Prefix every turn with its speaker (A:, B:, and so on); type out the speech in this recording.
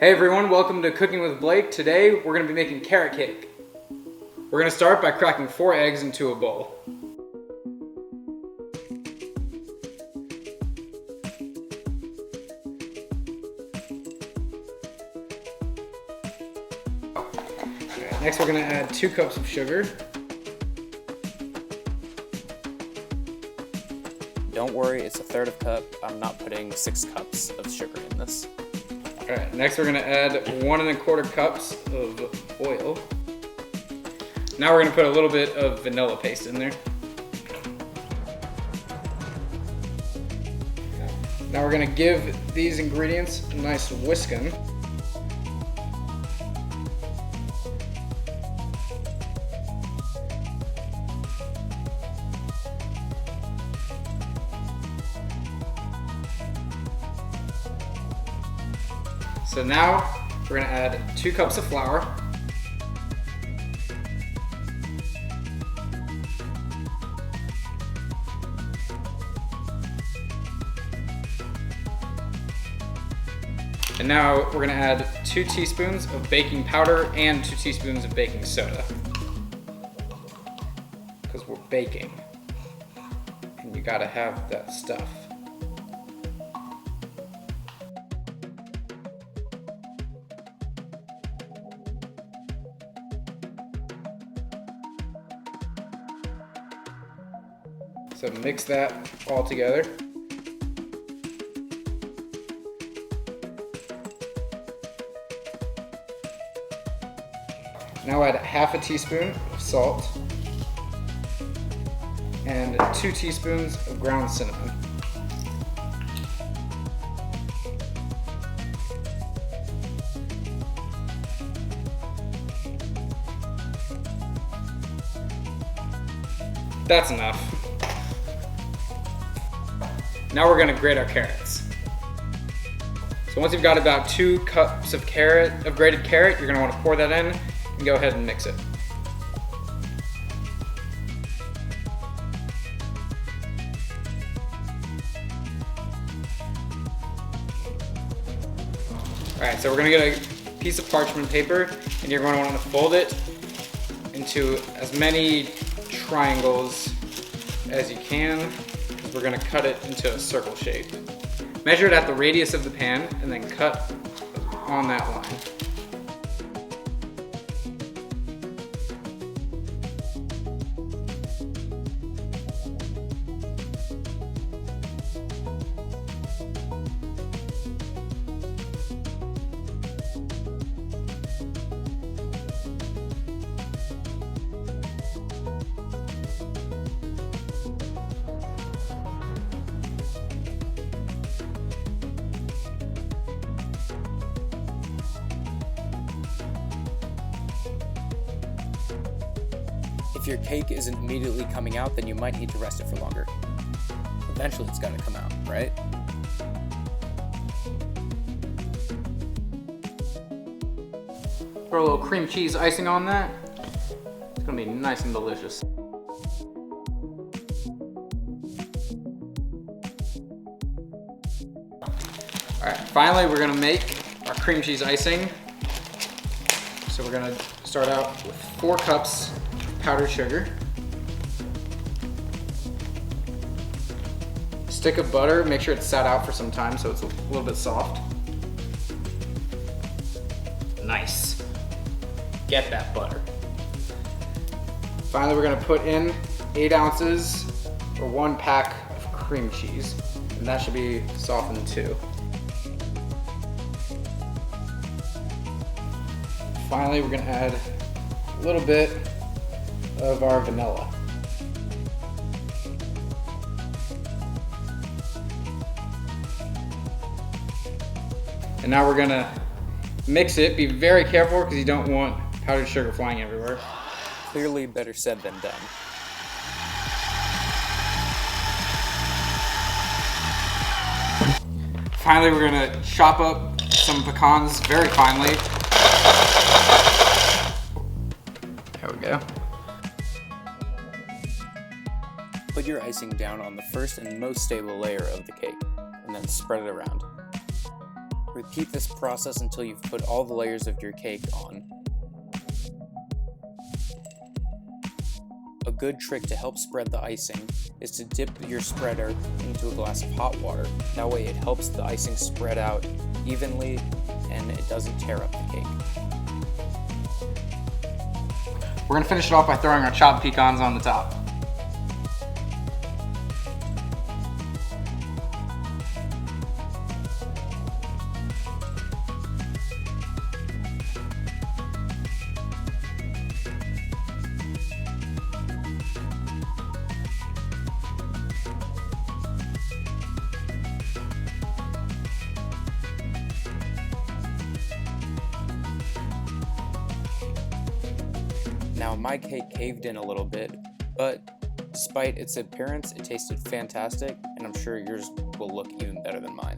A: Hey everyone, welcome to Cooking with Blake. Today we're going to be making carrot cake. We're going to start by cracking 4 eggs into a bowl. Okay, next we're going to add 2 cups of sugar.
B: Don't worry, it's a third of a cup. I'm not putting 6 cups of sugar in this.
A: Alright, next we're going to add 1 1/4 cups of oil. Now we're going to put a little bit of vanilla paste in there. Now we're going to give these ingredients a nice whisking. So now we're going to add 2 cups of flour. And now we're going to add 2 teaspoons of baking powder and 2 teaspoons of baking soda. Because we're baking. And you got to have that stuff. So mix that all together. Now add 1/2 teaspoon of salt and 2 teaspoons of ground cinnamon. That's enough. Now we're going to grate our carrots. So once you've got about 2 cups of grated carrot, you're going to want to pour that in and go ahead and mix it. Alright, so we're going to get a piece of parchment paper and you're going to want to fold it into as many triangles as you can. We're going to cut it into a circle shape. Measure it at the radius of the pan and then cut on that line.
B: If your cake isn't immediately coming out, then you might need to rest it for longer. Eventually it's gonna come out, right?
A: Throw a little cream cheese icing on that. It's gonna be nice and delicious. Alright, finally we're gonna make our cream cheese icing. So we're gonna start out with 4 cups of powdered sugar, a stick of butter, make sure it's sat out for some time so it's a little bit soft. Nice. Get that butter. Finally, we're gonna put in 8 ounces or 1 pack of cream cheese, and that should be softened too. Finally, we're gonna add a little bit of our vanilla. And now we're gonna mix it. Be very careful because you don't want powdered sugar flying everywhere.
B: Clearly better said than done.
A: Finally, we're gonna chop up some pecans very finely. There we go.
B: Put your icing down on the first and most stable layer of the cake, and then spread it around. Repeat this process until you've put all the layers of your cake on. A good trick to help spread the icing is to dip your spreader into a glass of hot water. That way it helps the icing spread out evenly and it doesn't tear up the cake.
A: We're gonna finish it off by throwing our chopped pecans on the top.
B: Now my cake caved in a little bit, but despite its appearance, it tasted fantastic, and I'm sure yours will look even better than mine.